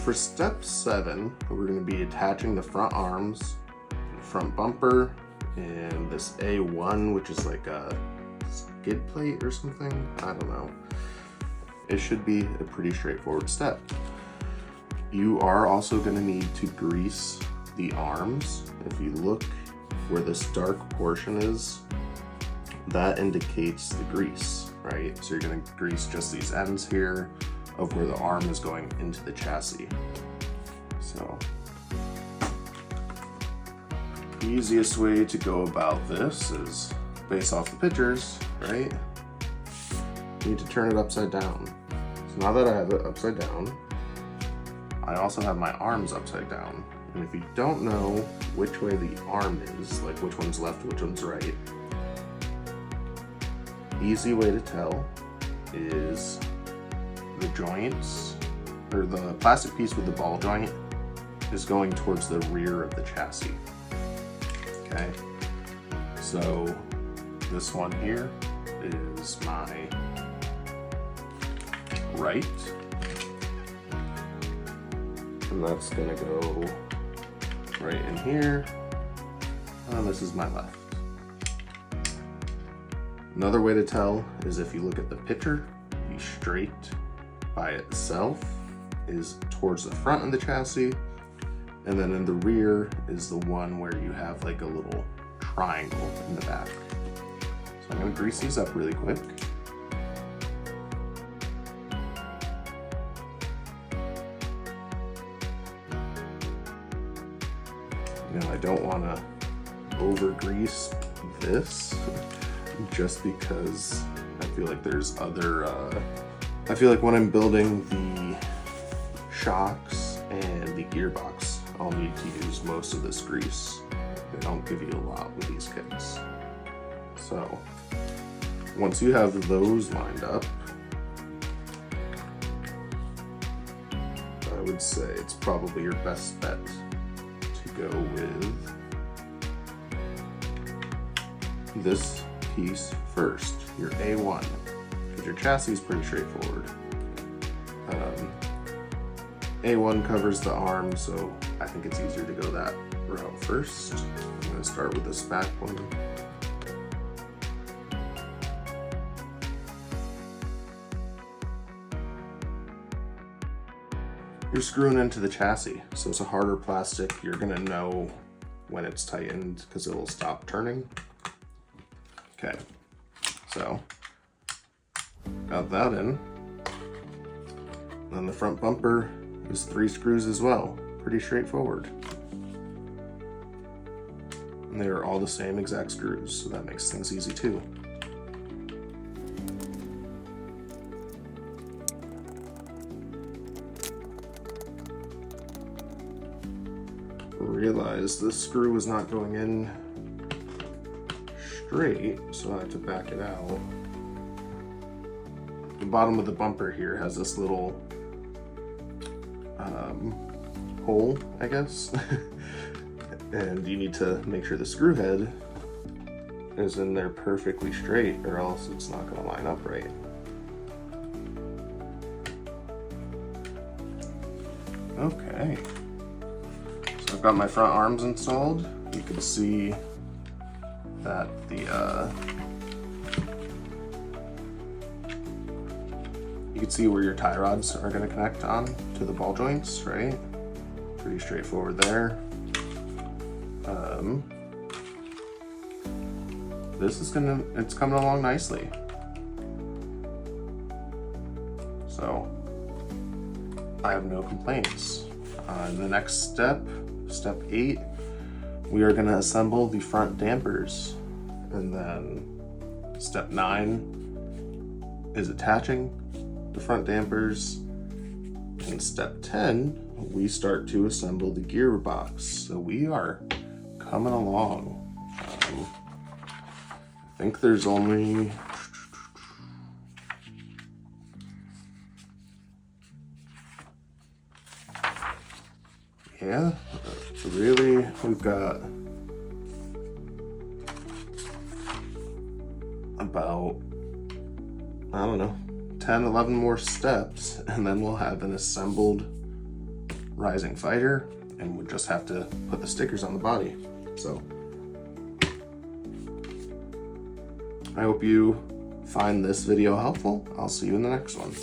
for step 7, we're going to be attaching the front arms, the front bumper, and this A1, which is like a skid plate or something. I don't know. It should be a pretty straightforward step. You are also going to need to grease the arms. If you look where this dark portion is, that indicates the grease, right? So you're going to grease just these ends here of where the arm is going into the chassis. So the easiest way to go about this is based off the pictures, right? You need to turn it upside down. So now that I have it upside down, I also have my arms upside down. And if you don't know which way the arm is, like which one's left, which one's right, easy way to tell is the joints, or the plastic piece with the ball joint is going towards the rear of the chassis. Okay, so this one here is my right, and that's gonna go right in here, and this is my left. Another way to tell is if you look at the picture, the straight by itself is towards the front of the chassis, and then in the rear is the one where you have like a little triangle in the back. So I'm gonna grease these up really quick. You know, I don't want to over grease this just because I feel like there's other, I feel like when I'm building the shocks and the gearbox, I'll need to use most of this grease. They don't give you a lot with these kits. So once you have those lined up, I would say it's probably your best bet to go with this piece first, your A1, because your chassis is pretty straightforward. A1 covers the arm, so I think it's easier to go that route first. I'm going to start with this back one. You're screwing into the chassis, so it's a harder plastic. You're going to know when it's tightened because it will stop turning. Okay, so got that in. Then the front bumper is 3 screws as well. Pretty straightforward. And they are all the same exact screws, so that makes things easy too. Realize this screw was not going in straight, so I have to back it out. The bottom of the bumper here has this little hole, I guess, and you need to make sure the screw head is in there perfectly straight, or else it's not going to line up right. Okay, so I've got my front arms installed. You can see that you can see where your tie rods are going to connect on to the ball joints, right? Pretty straightforward there. This is it's coming along nicely. So I have no complaints. The next step, step 8, we are going to assemble the front dampers, and then step 9 is attaching the front dampers, and step 10 we start to assemble the gearbox. So we are coming along. I think there's only really, we've got about, I don't know, 10, 11 more steps, and then we'll have an assembled Rising Fighter, and would just have to put the stickers on the body. So I hope you find this video helpful. I'll see you in the next one.